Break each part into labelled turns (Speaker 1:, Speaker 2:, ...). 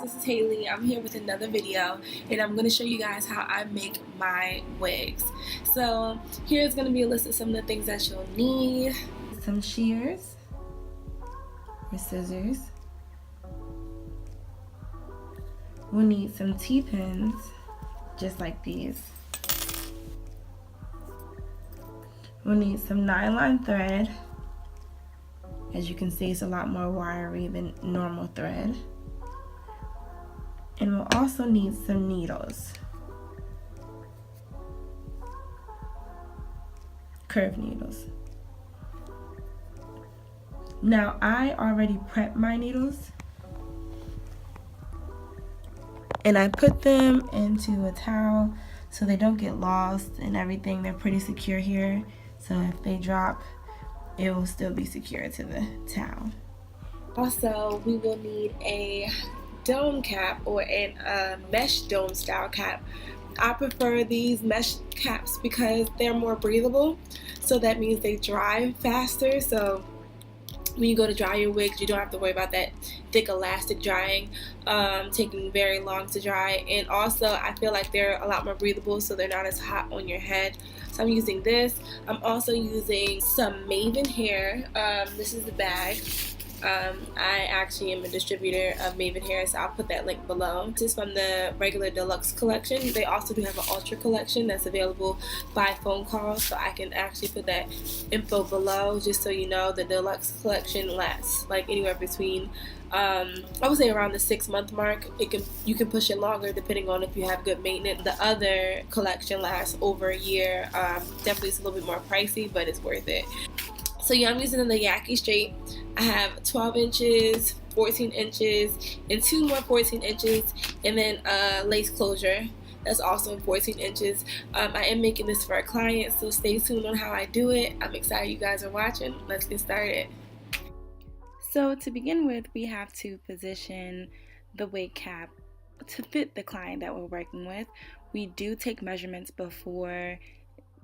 Speaker 1: this is Haley. I'm here with another video and I'm going to show you guys how I make my wigs. So here's going to be a list of some of the things that you'll need. Some shears or scissors. We'll need some T-pins just like these. We'll need some nylon thread. As you can see, it's a lot more wiry than normal thread. And we'll also need some needles. Curved needles. Now, I already prepped my needles. And I put them into a towel so they don't get lost and everything. They're pretty secure here. So if they drop, it will still be secure to the towel. Also, we will need a dome cap or a mesh dome style cap. I prefer these mesh caps because they're more breathable. So that means they dry faster. So when you go to dry your wigs, you don't have to worry about that thick elastic drying, taking very long to dry. And also, I feel like they're a lot more breathable, so they're not as hot on your head. So I'm using this. I'm also using some Mayvenn Hair. This is the bag. I actually am a distributor of Mayvenn Hair, so I'll put that link below. This is from the regular deluxe collection. They also do have an ultra collection that's available by phone call, so I can actually put that info below just so you know. The deluxe collection lasts like anywhere between I would say around the 6-month mark. You can push it longer depending on if you have good maintenance. The other collection lasts over a year. Definitely it's a little bit more pricey, but it's worth it. So yeah, I'm using the Yaki Straight. I have 12 inches, 14 inches, and 2 more 14 inches, and then a lace closure that's also 14 inches. I am making this for a client, so stay tuned on how I do it. I'm excited you guys are watching. Let's get started. So to begin with, we have to position the wig cap to fit the client that we're working with. We do take measurements before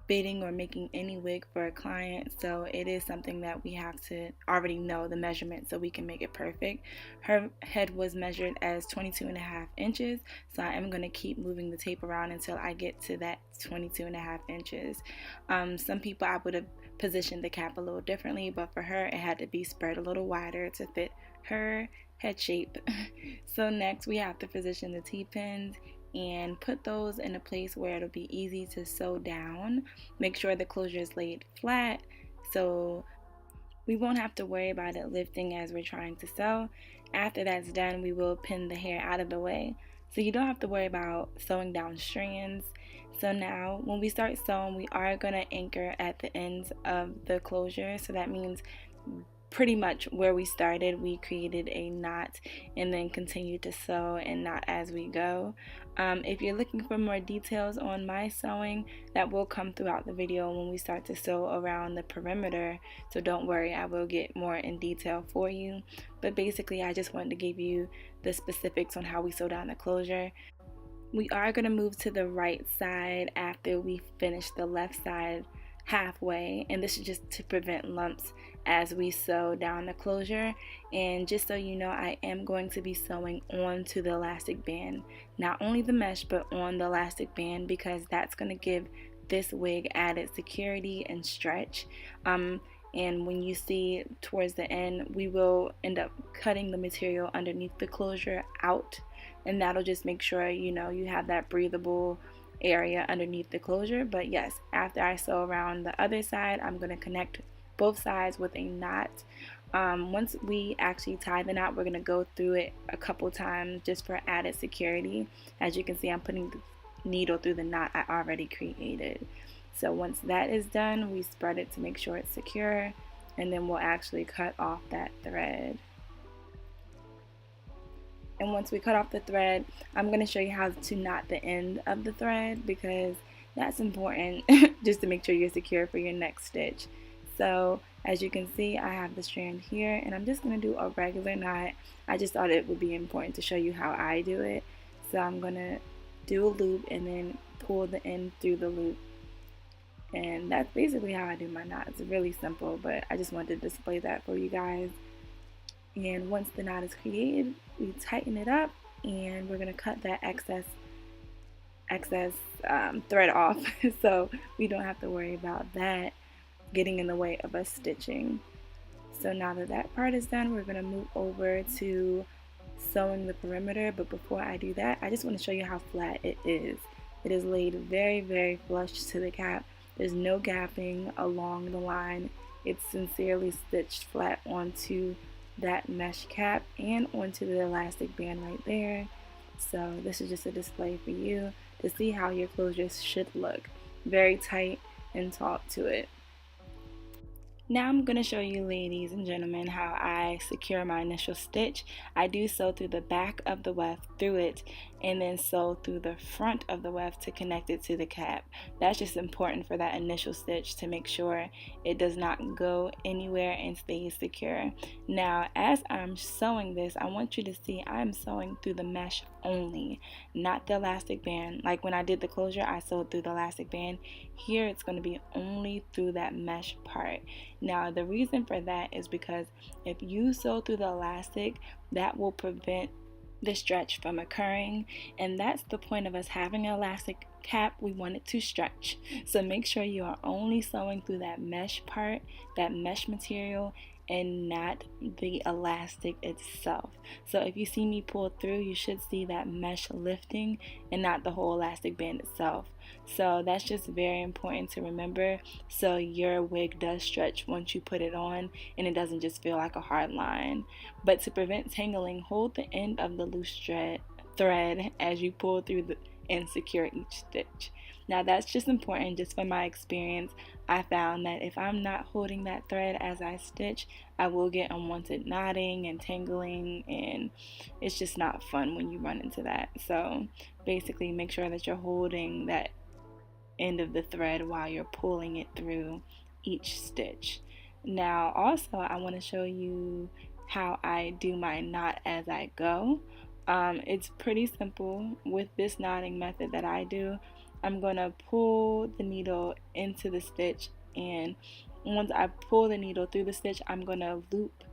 Speaker 1: fitting or making any wig for a client, so it is something that we have to already know the measurement so we can make it perfect. Her head was measured as 22.5 inches, so I am going to keep moving the tape around until I get to that 22.5 inches. Some people, I would have positioned the cap a little differently, but for her it had to be spread a little wider to fit her head shape. So next we have to position the T-pins and put those in a place where it'll be easy to sew down. Make sure the closure is laid flat so we won't have to worry about it lifting as we're trying to sew. After that's done, we will pin the hair out of the way so you don't have to worry about sewing down strands. So now when we start sewing, we are going to anchor at the ends of the closure. So that means pretty much where we started, we created a knot and then continued to sew and knot as we go. If you're looking for more details on my sewing, that will come throughout the video when we start to sew around the perimeter, so don't worry, I will get more in detail for you. But basically, I just wanted to give you the specifics on how we sew down the closure. We are going to move to the right side after we finish the left side halfway, and this is just to prevent lumps as we sew down the closure. And just so you know, I am going to be sewing onto the elastic band, not only the mesh but on the elastic band, because that's going to give this wig added security and stretch. And when you see towards the end, we will end up cutting the material underneath the closure out, and that'll just make sure you know you have that breathable area underneath the closure. But yes, after I sew around the other side, I'm going to connect both sides with a knot. Once we actually tie the knot, we're going to go through it a couple times just for added security. As you can see, I'm putting the needle through the knot I already created. So once that is done, we spread it to make sure it's secure, and then we'll actually cut off that thread. And once we cut off the thread, I'm going to show you how to knot the end of the thread, because that's important just to make sure you're secure for your next stitch. So as you can see, I have the strand here, and I'm just going to do a regular knot. I just thought it would be important to show you how I do it. So I'm going to do a loop and then pull the end through the loop. And that's basically how I do my knot. It's really simple, but I just wanted to display that for you guys. And once the knot is created, we tighten it up and we're going to cut that excess thread off so we don't have to worry about that getting in the way of us stitching. So now that that part is done, we're going to move over to sewing the perimeter. But before I do that, I just want to show you how flat it is. It is laid very, very flush to the cap. There's no gapping along the line. It's sincerely stitched flat onto that mesh cap and onto the elastic band right there. So this is just a display for you to see how your closure should look. Very tight and taut to it. Now I'm going to show you, ladies and gentlemen, how I secure my initial stitch. I do sew through the back of the weft through it, and then sew through the front of the weft to connect it to the cap. That's just important for that initial stitch to make sure it does not go anywhere and stays secure. Now as I'm sewing this, I want you to see I'm sewing through the mesh only, not the elastic band. Like when I did the closure, I sewed through the elastic band. Here it's going to be only through that mesh part. Now the reason for that is because if you sew through the elastic, that will prevent the stretch from occurring, and that's the point of us having an elastic cap. We want it to stretch, so make sure you are only sewing through that mesh part, that mesh material, and not the elastic itself. So if you see me pull through, you should see that mesh lifting and not the whole elastic band itself. So that's just very important to remember, so your wig does stretch once you put it on and it doesn't just feel like a hard line. But to prevent tangling, hold the end of the loose thread as you pull through and secure each stitch. Now that's just important. Just from my experience, I found that if I'm not holding that thread as I stitch, I will get unwanted knotting and tangling, and it's just not fun when you run into that. So basically make sure that you're holding that end of the thread while you're pulling it through each stitch. Now also I want to show you how I do my knot as I go. It's pretty simple. With this knotting method that I do, I'm going to pull the needle into the stitch, and once I pull the needle through the stitch, I'm going to loop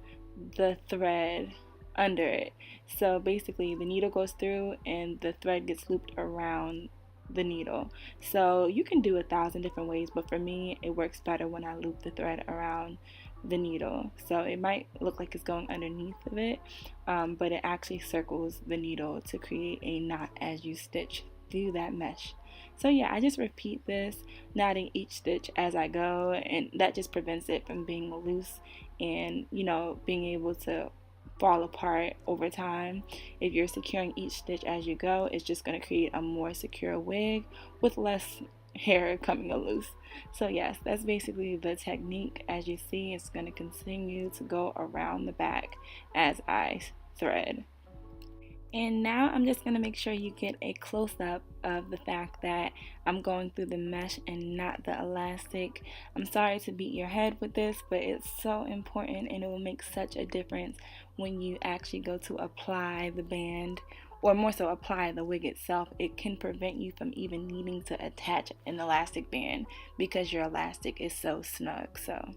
Speaker 1: the thread under it. So basically the needle goes through and the thread gets looped around the needle. So you can do 1,000 different ways, but for me it works better when I loop the thread around the needle. So it might look like it's going underneath of it, but it actually circles the needle to create a knot as you stitch through that mesh. So yeah, I just repeat this, knotting each stitch as I go, and that just prevents it from being loose and, you know, being able to fall apart over time. If you're securing each stitch as you go, it's just going to create a more secure wig with less hair coming loose. So yes, that's basically the technique. As you see, it's going to continue to go around the back as I thread. And now I'm just going to make sure you get a close-up of the fact that I'm going through the mesh and not the elastic. I'm sorry to beat your head with this, but it's so important, and it will make such a difference when you actually go to apply the band, or more so apply the wig itself. It can prevent you from even needing to attach an elastic band because your elastic is so snug. So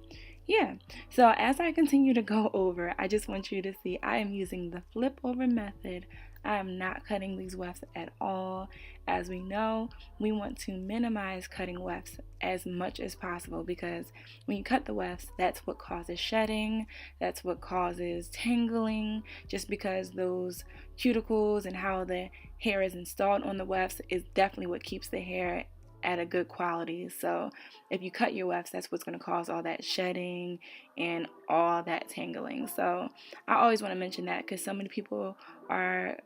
Speaker 1: yeah, so as I continue to go over, I just want you to see I am using the flip over method. I am not cutting these wefts at all. As we know, we want to minimize cutting wefts as much as possible, because when you cut the wefts, that's what causes shedding, that's what causes tangling, just because those cuticles and how the hair is installed on the wefts is definitely what keeps the hair at a good quality. So if you cut your wefts, that's what's going to cause all that shedding and all that tangling. So I always want to mention that, because so many people are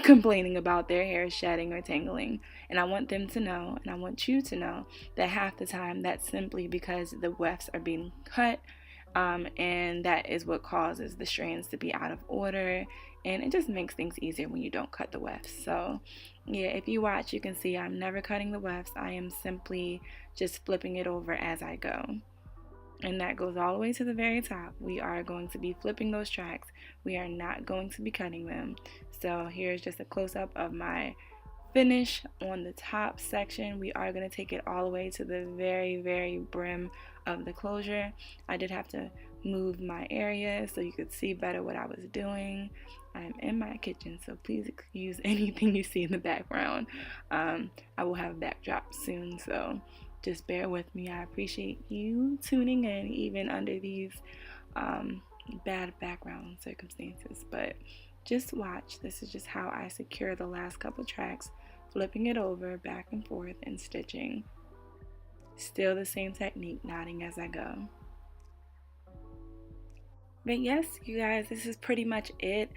Speaker 1: complaining about their hair shedding or tangling, and I want them to know, and I want you to know, that half the time that's simply because the wefts are being cut, and that is what causes the strands to be out of order, and it just makes things easier when you don't cut the wefts. So yeah, if you watch, you can see I'm never cutting the wefts. I am simply just flipping it over as I go. And that goes all the way to the very top. We are going to be flipping those tracks. We are not going to be cutting them. So here's just a close-up of my finish on the top section, we are going to take it all the way to the very brim of the closure. I did have to move my area so you could see better what I was doing. I'm in my kitchen, so please excuse anything you see in the background. I will have a backdrop soon, so just bear with me. I appreciate you tuning in even under these bad background circumstances, but just watch. This is just how I secure the last couple tracks, flipping it over back and forth and stitching. Still the same technique, knotting as I go. But yes, you guys, this is pretty much it.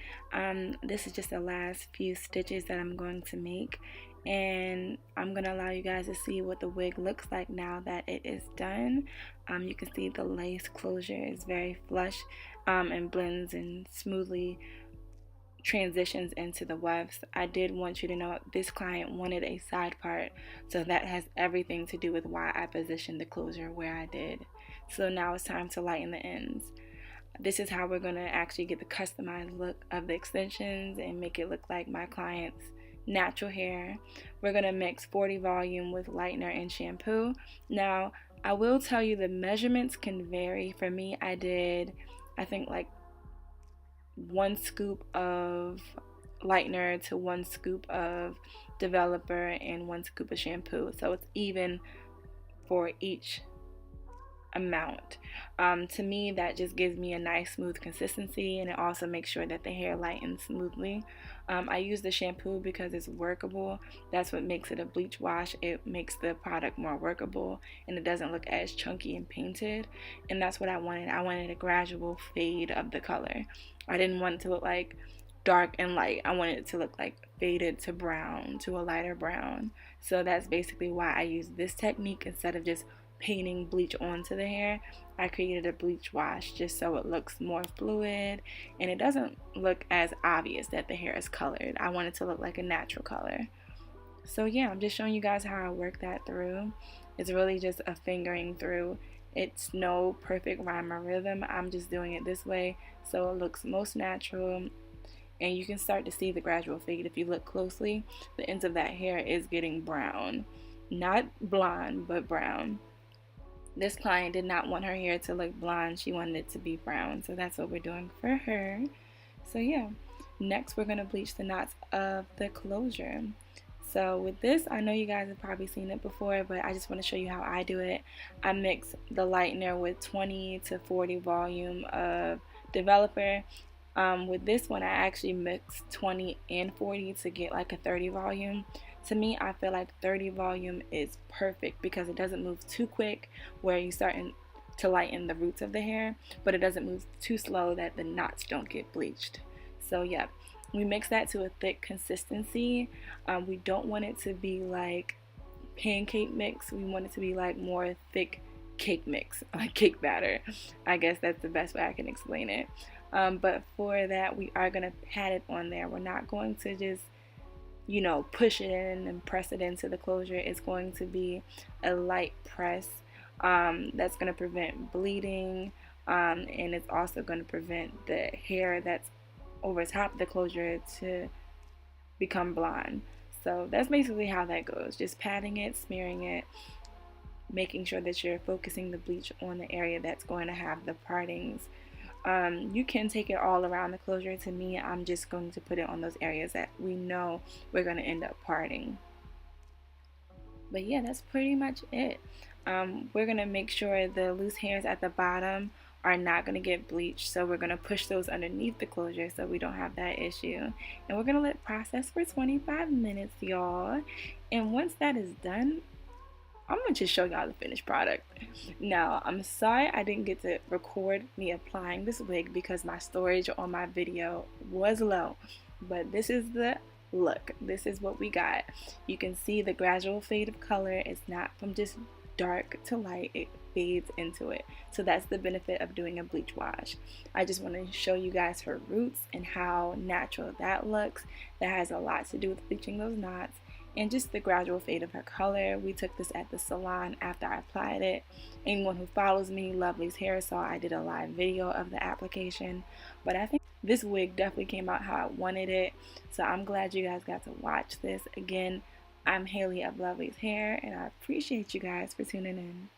Speaker 1: This is just the last few stitches that I'm going to make, and I'm going to allow you guys to see what the wig looks like now that it is done. You can see the lace closure is very flush and blends and smoothly transitions into the wefts. I did want you to know this client wanted a side part, so that has everything to do with why I positioned the closure where I did. So now it's time to lighten the ends. This is how we're going to actually get the customized look of the extensions and make it look like my client's natural hair. We're going to mix 40 volume with lightener and shampoo. Now, I will tell you the measurements can vary. For me, I did, I think, like 1 scoop of lightener to 1 scoop of developer and 1 scoop of shampoo. So it's even for each amount. To me, that just gives me a nice smooth consistency, and it also makes sure that the hair lightens smoothly. I use the shampoo because it's workable. That's what makes it a bleach wash. It makes the product more workable, and it doesn't look as chunky and painted, and that's what I wanted. I wanted a gradual fade of the color. I didn't want it to look like dark and light. I wanted it to look like faded to brown, to a lighter brown. So that's basically why I use this technique instead of just painting bleach onto the hair. I created a bleach wash just so it looks more fluid and it doesn't look as obvious that the hair is colored. I want it to look like a natural color. So yeah, I'm just showing you guys how I work that through. It's really just a fingering through. It's no perfect rhyme or rhythm. I'm just doing it this way so it looks most natural, and you can start to see the gradual fade. If you look closely, the ends of that hair is getting brown. Not blonde, but brown. This client did not want her hair to look blonde. She wanted it to be brown. So that's what we're doing for her. So yeah, next we're going to bleach the knots of the closure. So with this, I know you guys have probably seen it before, but I just want to show you how I do it. I mix the lightener with 20 to 40 volume of developer. With this one, I actually mix 20 and 40 to get like a 30 volume. To me, I feel like 30 volume is perfect because it doesn't move too quick where you start to lighten the roots of the hair, but it doesn't move too slow that the knots don't get bleached. So yeah, we mix that to a thick consistency. We don't want it to be like pancake mix. We want it to be like more thick cake mix, like cake batter. I guess that's the best way I can explain it. But for that, we are going to pat it on there. We're not going to just push it in and press it into the closure. It's going to be a light press that's going to prevent bleeding, and it's also going to prevent the hair that's over top the closure to become blonde. So that's basically how that goes. Just patting it, smearing it, making sure that you're focusing the bleach on the area that's going to have the partings. You can take it all around the closure. To me, I'm just going to put it on those areas that we know we're going to end up parting. But yeah, that's pretty much it. We're going to make sure the loose hairs at the bottom are not going to get bleached, so we're going to push those underneath the closure so we don't have that issue. And we're going to let it process for 25 minutes, y'all. And once that is done, I'm going to just show y'all the finished product. Now, I'm sorry I didn't get to record me applying this wig because my storage on my video was low. But this is the look. This is what we got. You can see the gradual fade of color. It's not from just dark to light. It fades into it. So that's the benefit of doing a bleach wash. I just want to show you guys her roots and how natural that looks. That has a lot to do with bleaching those knots. and just the gradual fade of her color. We took this at the salon after I applied it. Anyone who follows me, LoveLeys Hair, saw I did a live video of the application. But I think this wig definitely came out how I wanted it. So I'm glad you guys got to watch this. Again, I'm Haley of LoveLeys Hair, and I appreciate you guys for tuning in.